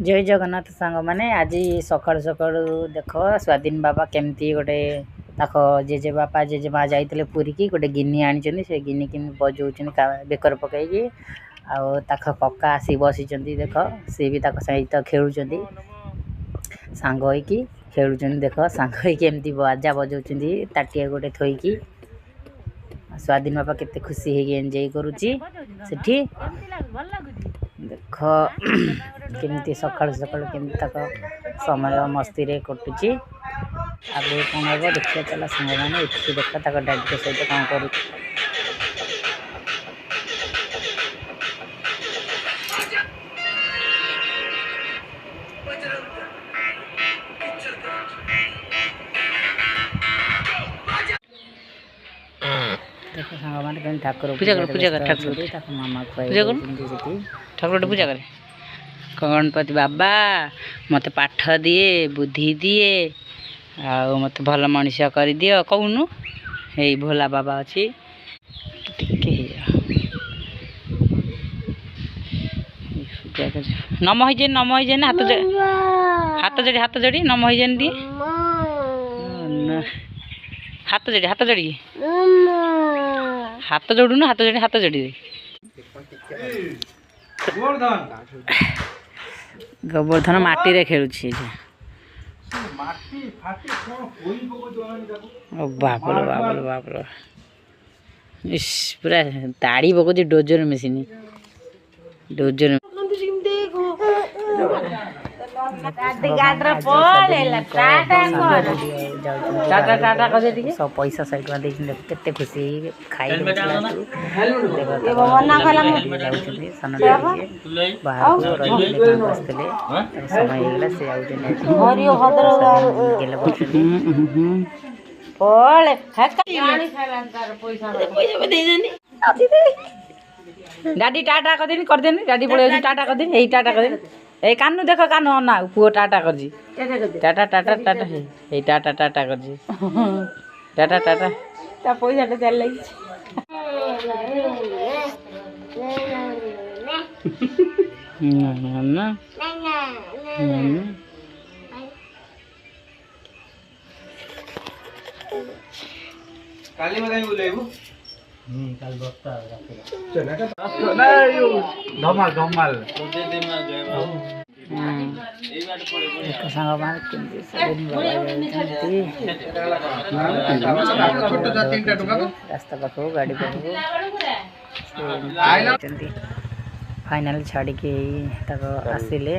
जय जगन्नाथ सांग मैंने आज सकाल सकाल देख स्वाधीन बाबा केमती गोटे ताक जेजे बापा जेजे माँ जाते पुरी की गोटे गिनी आनी से गिनी कि बजाऊँ बेकर पकईकि आख कका आसी बसी देख सी भी सहित खेलुं सांग होइकी खेलुं देख सांग होमती बाजा बजाऊँ ताटिया गोटे थोईकी स्वाधीन बापा केते खुशी है एंजॉय करुच्ची सेठी देख केमती सकाल सकाल केमती तक समय मस्ती रे कटुची आगे कौन हम देखिए चला सांग मैंने देख डैडी के सहित कौन कर देखो सांग मैंने ठाकुर पूजा कर ठाकुर मामा पूजा कर ठाकुर पूजा करे गणपति बाबा मत पाठ दिए बुद्धि दिए आ मत भल मनीष कर दियो कौनु हे भोला बाबा अच्छी नम हो नम हो हाथ जोड़ी नम हो दिए हाथ जोड़ी हाथ जोड़ू हाथ जोड़ी गोवर्धन माटी रे खेलुछि बाप रे इस पूरा ताड़ी पकाउछि डोजर मेसिन डोजर टाटा सब पैसा 100 टका केते खुशी खाई डाडी टाटा कर देनी डाडी पड़े टाटा कर देनी टाटा कर देनी कानू देख कानू ना पुओ टाटा कर टाटा टाटा टाटा हे टाटा टाटा कर टाटा टाटा ता पैसा टा चल लगी ना काली मदाई बुलाइबू काल बस्ता धमाल धमाल रास्ता पाख गाड़ी पाख फाइनाल छाड़ी आसिले।